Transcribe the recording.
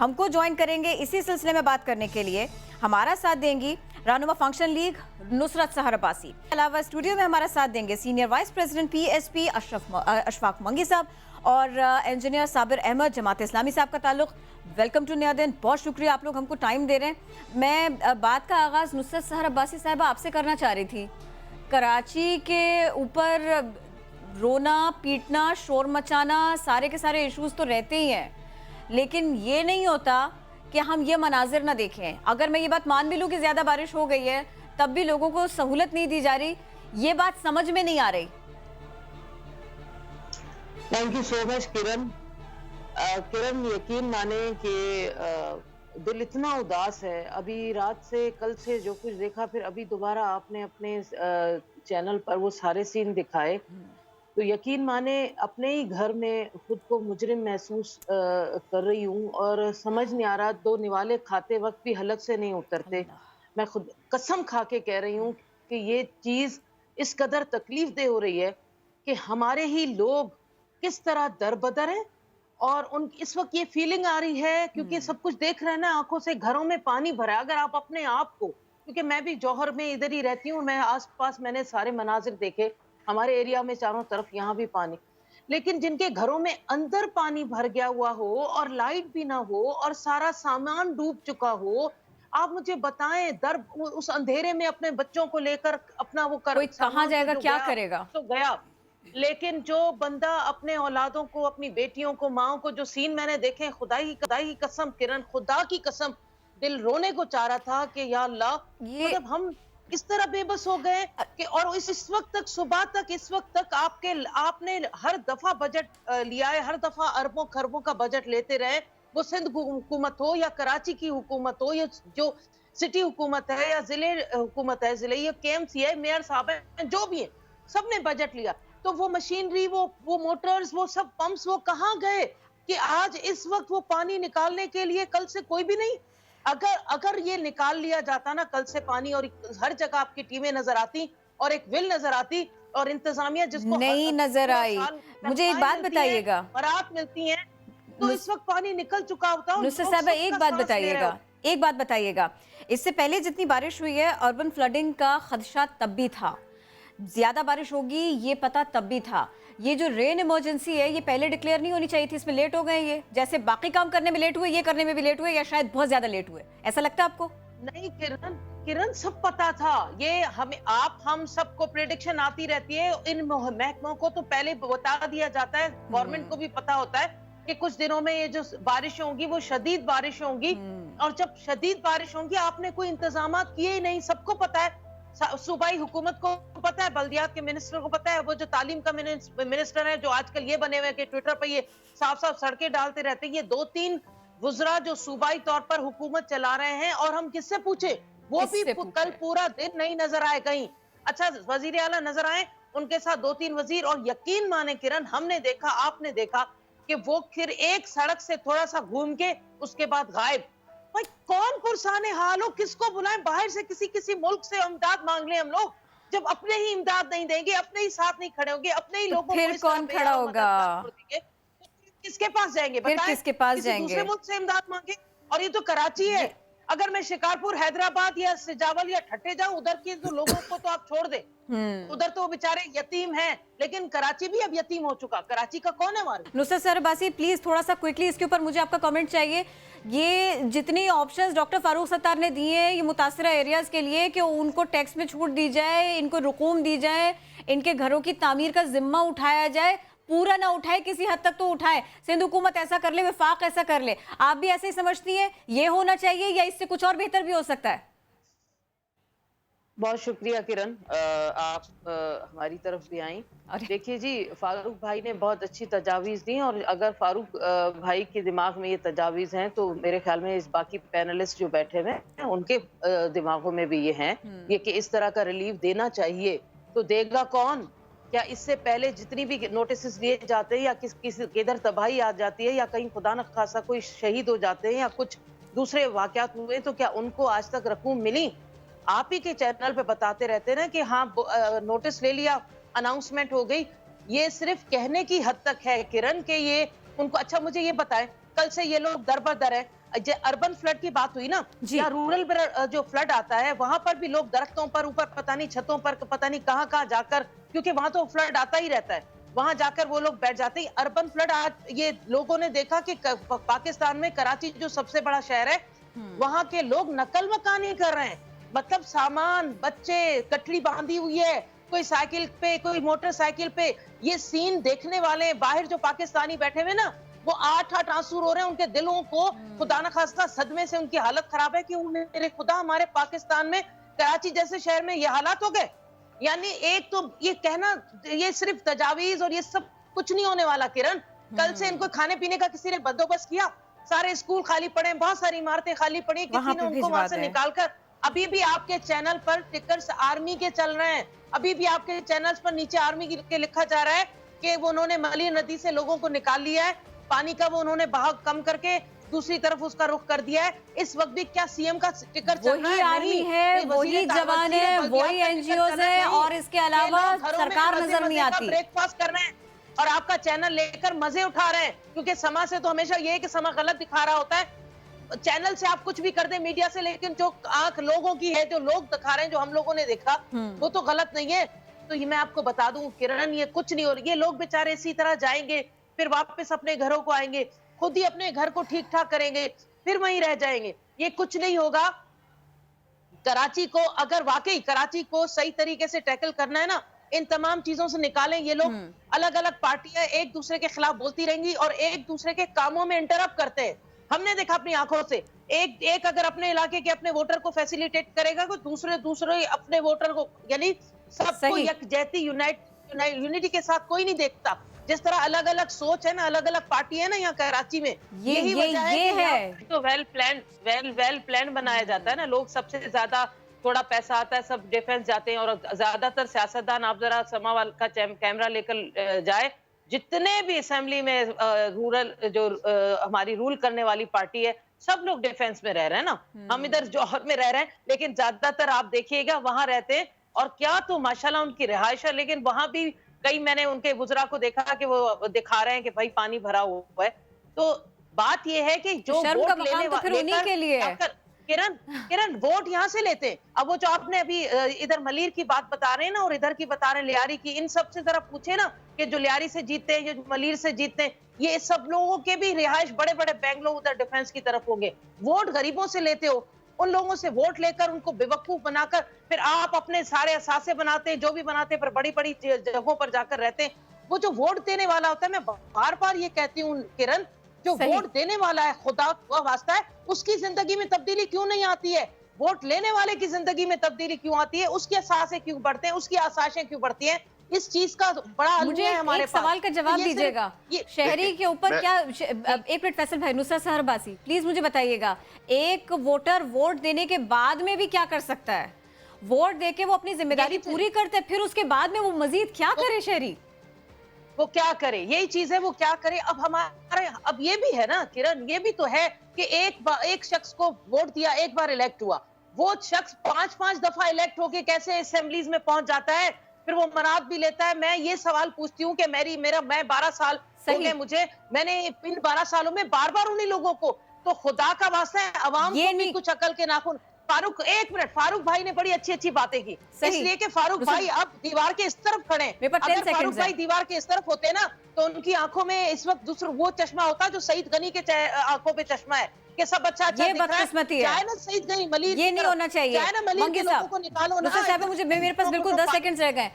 हमको ज्वाइन करेंगे इसी सिलसिले में बात करने के लिए। हमारा साथ देंगी रहनुमा फंक्शन लीग नुसरत सहर अब्बासी। अलावा स्टूडियो में हमारा साथ देंगे senior vice president PSP Ashfaq मंगी साहब और इंजीनियर साबिर अहमद जमात इस्लामी साहब का ताल्लुक। वेलकम टू नया दिन, बहुत शुक्रिया आप लोग हमको टाइम दे रहे हैं। मैं बात का आगाज़ नुसरत सहर अब्बासी साहबा आपसे करना चाह रही थी। कराची के ऊपर रोना पीटना शोर मचाना सारे के सारे इश्यूज तो रहते ही हैं, लेकिन ये नहीं होता कि हम ये मनाजिर ना देखें। अगर मैं ये बात मान भी लूँ कि ज़्यादा बारिश हो गई है, तब भी लोगों को सहूलत नहीं दी जा रही। ये बात समझ में नहीं आ रही। थैंक यू सो मच किरण। किरण, यकीन माने कि दिल इतना उदास है। अभी रात से कल से जो कुछ देखा, फिर अभी दोबारा आपने अपने चैनल पर वो सारे सीन दिखाए, तो यकीन माने अपने ही घर में खुद को मुजरिम महसूस कर रही हूँ। और समझ नहीं आ रहा, दो निवाले खाते वक्त भी हलक से नहीं उतरते। मैं खुद कसम खा के कह रही हूँ कि ये चीज इस कदर तकलीफ दे हो रही है कि हमारे ही लोग किस तरह दरबदर हैं। और उन इस वक्त ये फीलिंग आ रही है, क्योंकि सब कुछ देख रहे हैं ना आंखों से, घरों में पानी भरा है। अगर आप अपने आप को, क्योंकि मैं भी जौहर में इधर ही रहती हूँ, मैं आसपास मैंने सारे मनाजिर देखे, हमारे एरिया में चारों तरफ यहाँ भी पानी, लेकिन जिनके घरों में अंदर पानी भर गया हुआ हो और लाइट भी ना हो और सारा सामान डूब चुका हो, आप मुझे बताएं, दर उस अंधेरे में अपने बच्चों को लेकर अपना वो कर कोई कहाँ जाएगा, जो क्या गया करेगा? तो गया। लेकिन जो बंदा अपने औलादों को, अपनी बेटियों को, माओ को, जो सीन मैंने देखे, खुदा की कसम किरण, खुदा की कसम, दिल रोने को चाह रहा था कि या अल्लाह, ये मतलब हम इस तरह बेबस हो गए कि, और इस वक्त तक, सुबह तक, इस वक्त तक आपने हर दफा बजट लिया है, हर दफा अरबों खरबों का बजट लेते रहे, वो सिंध हुकूमत हो या कराची की हुकूमत हो, या जो सिटी हुकूमत है या जिले हुकूमत है, जिले ये KMC है, मेयर साहब है, जो भी है, सबने बजट लिया। तो वो मशीनरी, वो मोटर्स, वो सब पंप्स, वो कहाँ गए कि आज इस वक्त वो पानी निकालने के लिए कल से कोई भी नहीं। अगर अगर ये निकाल लिया जाता ना कल से पानी, और हर जगह आपकी टीमें नजर आती और एक विल नजर आती और इंतजामिया जिसको नहीं नजर आई। मुझे एक बात बताइएगा, बरात मिलती है, तो इस वक्त पानी निकल चुका होता है। नुसरत साहबा एक बात बताइएगा, एक बात बताइएगा, इससे पहले जितनी बारिश हुई है, अर्बन फ्लडिंग का खदशा तब भी था, ज्यादा बारिश होगी ये पता तब भी था। ये जो रेन इमरजेंसी है, ये पहले डिक्लेयर नहीं होनी चाहिए थी, इसमें लेट हो गए। ये जैसे बाकी काम करने में लेट हुए, ये करने में भी लेट हुए, या शायद बहुत ज्यादा लेट हुए। ऐसा लगता है आपको? नहीं किरण, किरण सब पता था। ये हमें हम सबको प्रेडिक्शन आती रहती है, इन महकमों को तो पहले बता दिया जाता है, गवर्नमेंट को भी पता होता है कि कुछ दिनों में ये जो बारिश होंगी वो शदीद बारिश होंगी। और जब शदीद बारिश होंगी, आपने कोई इंतजाम किए ही नहीं, सबको पता है, सूबाई हुकूमत को पता है, बल्दियात के मिनिस्टर को पता है, वो जो तालीम का मिनिस्टर है, जो आजकल ये बने हुए कि ट्विटर पर ये साफ साफ सड़कें डालते रहते हैं, ये 2-3 वुज़रा जो सूबाई तौर पर हुकूमत चला रहे हैं, और हम किससे पूछे? वो भी कल पूरा दिन नहीं नजर आए कहीं। अच्छा, वजीर आला नजर आए, उनके साथ 2-3 वजीर, और यकीन माने किरण, हमने देखा, आपने देखा कि वो फिर एक सड़क से थोड़ा सा घूम के उसके बाद गायब। भाई कौन पुरसाने हाल हो, किसको बुलाएं बाहर से, किसी मुल्क से इमदाद मांग लें हम लोग, जब अपने ही इमदाद नहीं देंगे, अपने ही साथ नहीं खड़े होंगे, अपने ही लोगों फिर कौन खड़ा होगा? किसके पास जाएंगे? फिर किसके पास जाएंगे? दूसरे मुल्क से इमदाद मांगे। और ये तो कराची है, अगर मैं शिकारपुर, हैदराबाद या सिजावल या ठट्टे जाऊं, उधर के तो लोगों को तो आप छोड़ दे, उधर तो बेचारे यतीम हैं, लेकिन कराची भी अब यतीम हो चुका। कराची का कौन है हमारे? नुसरत सहर अब्बासी, प्लीज थोड़ा सा क्विकली इसके ऊपर मुझे आपका कमेंट चाहिए। ये जितनी ऑप्शंस डॉक्टर फारूक सत्तार ने दिए हैं ये मुतासरा एरियाज के लिए, कि उनको टैक्स में छूट दी जाए, इनको रुकूम दी जाए, इनके घरों की तामीर का जिम्मा उठाया जाए, पूरा ना उठाए, किसी हद तक तो उठाए। सिंध हुकूमत ऐसा कर ले, वफाक ऐसा कर ले। आप भी ऐसे ही समझती हैं ये होना चाहिए, या इससे कुछ और बेहतर भी हो सकता है? बहुत शुक्रिया किरण, आप हमारी तरफ भी आई। देखिए जी, फारूक भाई ने बहुत अच्छी तजावीज़ दी, और अगर फारूक भाई के दिमाग में ये तजावीज़ हैं, तो मेरे ख्याल में इस बाकी पैनलिस्ट जो बैठे हुए हैं उनके दिमागों में भी ये हैं, ये कि इस तरह का रिलीफ देना चाहिए। तो देगा कौन? क्या इससे पहले जितनी भी नोटिस दिए जाते हैं, या किधर तबाही आ जाती है, या कहीं खुदा न खासा कोई शहीद हो जाते हैं, या कुछ दूसरे वाकयात हुए, तो क्या उनको आज तक रकूम मिली? आप ही के चैनल पे बताते रहते ना कि हाँ नोटिस ले लिया, अनाउंसमेंट हो गई। ये सिर्फ कहने की हद तक है किरण के ये उनको। अच्छा मुझे ये बताएं, कल से ये लोग दर बदर है, अर्बन फ्लड की बात हुई ना, जी। या रूरल जो फ्लड आता है वहां पर भी लोग दरख्तों पर ऊपर, पता नहीं छतों पर, पता नहीं कहाँ कहाँ जाकर, क्योंकि वहां तो फ्लड आता ही रहता है, वहां जाकर वो लोग बैठ जाते हैं। अर्बन फ्लड आज ये लोगों ने देखा कि पाकिस्तान में कराची जो सबसे बड़ा शहर है, वहां के लोग नकल मकानी कर रहे हैं। मतलब सामान, बच्चे, कटड़ी बांधी हुई है, कोई साइकिल पे, कोई मोटरसाइकिल पे। ये सीन देखने वाले बाहर जो पाकिस्तानी बैठे हुए ना, वो आठ आंसू रो रहे हैं। उनके दिलों को खुदा न खास्ता सदमे से उनकी हालत खराब है कि मेरे खुदा, हमारे पाकिस्तान में कराची जैसे शहर में ये हालात हो गए। यानी एक तो ये कहना, ये सिर्फ तजावीज और ये सब कुछ नहीं होने वाला किरण। कल से इनको खाने पीने का किसी ने बंदोबस्त किया? सारे स्कूल खाली पड़े, बहुत सारी इमारतें खाली पड़ी, किसी ने उनको वहां से निकालकर, अभी भी आपके चैनल पर टिकट्स आर्मी के चल रहे हैं, अभी भी आपके चैनल्स पर नीचे आर्मी के लिखा जा रहा है कि वो उन्होंने मलिर नदी से लोगों को निकाल लिया है, पानी का वो उन्होंने बहाव कम करके दूसरी तरफ उसका रुख कर दिया है। इस वक्त भी क्या सीएम का टिकट चल रहा है? वही आर्मी है, वही जवान है, वही एनजीओज है, और इसके अलावा सरकार नजर नहीं आती। ब्रेकफास्ट कर रहे हैं और आपका चैनल लेकर मजे उठा रहे हैं, क्योंकि समा से तो हमेशा ये है कि समा गलत दिखा रहा होता है। चैनल से आप कुछ भी कर दे, मीडिया से, लेकिन जो आंख लोगों की है, जो लोग दिखा रहे हैं, जो हम लोगों ने देखा, वो तो गलत नहीं है। तो ये मैं आपको बता दूं किरण, ये कुछ नहीं हो रहा। ये लोग बेचारे इसी तरह जाएंगे, फिर वापस अपने घरों को आएंगे, खुद ही अपने घर को ठीक ठाक करेंगे, फिर वहीं रह जाएंगे। ये कुछ नहीं होगा। कराची को, अगर वाकई कराची को सही तरीके से टैकल करना है ना, इन तमाम चीजों से निकालें। ये लोग अलग अलग पार्टियां एक दूसरे के खिलाफ बोलती रहेंगी और एक दूसरे के कामों में इंटरप्ट करते हैं। हमने देखा अपनी आंखों से, एक अगर अपने इलाके के अपने वोटर को फैसिलिटेट करेगा, तो दूसरे अपने वोटर को, यानी सबको यकजहती, यूनिटी के साथ कोई नहीं देखता। जिस तरह अलग अलग सोच है ना, अलग अलग पार्टी है ना यहाँ कराची में, यही वजह है कि तो वेल प्लान बनाया जाता है ना। लोग सबसे ज्यादा, थोड़ा पैसा आता है, सब डिफेंस जाते हैं, और ज्यादातर सियासतदान, आप जरा समावाल का कैमरा लेकर जाए, जितने भी असेंबली में रूरल जो हमारी रूल करने वाली पार्टी है, सब लोग डिफेंस में रह रहे हैं ना। हम इधर जौहर में रह रहे हैं, लेकिन ज्यादातर आप देखिएगा वहां रहते हैं, और क्या तो माशाल्लाह उनकी रिहाइश है, लेकिन वहां भी कई, मैंने उनके गुजरा को देखा कि वो दिखा रहे हैं कि भाई पानी भरा हुआ है। तो बात ये है कि जो वोट लेने वाले के लिए किरण वोट यहाँ से लेते हैं। अब वो जो आपने अभी इधर मलिर की बात बता रहे हैं ना, और इधर की बता रहे हैं लियारी की, इन सब से जरा पूछे ना कि जो लियारी से जीतते हैं, जो मलिर से जीतते हैं, ये सब लोगों के भी रिहाइश बड़े बड़े बैंगलोर उधर डिफेंस की तरफ होंगे। वोट गरीबों से लेते हो, उन लोगों से वोट लेकर उनको बेवकूफ बनाकर फिर आप अपने सारे असासे बनाते हैं, जो भी बनाते हैं, पर बड़ी बड़ी जगहों पर जाकर रहते हैं। वो जो वोट देने वाला होता है, मैं बार बार ये कहती हूँ किरण, जो वोट देने वाला है, खुदा का वास्ता है, उसकी जिंदगी में तब्दीली क्यों नहीं आती है? वोट लेने वाले की जिंदगी में तब्दीली क्यों आती है? उसके असासे क्यों बढ़ते हैं, उसकी आशाएं क्यों बढ़ती हैं? इस चीज का बड़ा मुझे है हमारे एक सवाल का जवाब दीजिएगा। शहरी के ऊपर क्या, एक मिनट फैसल भाई, नुसरत सहर अब्बासी प्लीज मुझे बताइएगा, एक वोटर वोट देने के बाद में भी क्या कर सकता है? वोट देके वो अपनी जिम्मेदारी पूरी करते, फिर उसके बाद में वो मजीद क्या करे? शहरी वो क्या करे, यही चीज है, वो क्या करे। अब हमारे, अब ये भी है ना किरण, ये भी तो है कि एक शख्स को वोट दिया, एक बार इलेक्ट हुआ, वो शख्स 5-5 दफा इलेक्ट होके कैसे असेंबलीज में पहुंच जाता है, फिर वो मनात भी लेता है। मैं ये सवाल पूछती हूँ कि मैं 12 साल हो गए मुझे, मैंने इन 12 सालों में बार बार उन्हीं लोगों को, तो खुदा का वास्ता है अवाम को भी कुछ अकल के नाखून। फारूक, एक मिनट, फारूक भाई ने बड़ी अच्छी अच्छी बातें की, इसलिए कि फारूक भाई अब दीवार के इस तरफ खड़े। अगर फारूक भाई दीवार के इस तरफ होते ना, तो उनकी आंखों में इस वक्त दूसरा वो चश्मा होता जो सईद गनी के आंखों पे चश्मा है कि सब अच्छा ये बदकिस्मती है। चाहे ना सईद गनी, मलिर ये नहीं होना चाहिए। चाहे ना मलिर के लोगों को निकालो ना। मुझे मेरे पास बिल्कुल 10 सेकंड रह गए।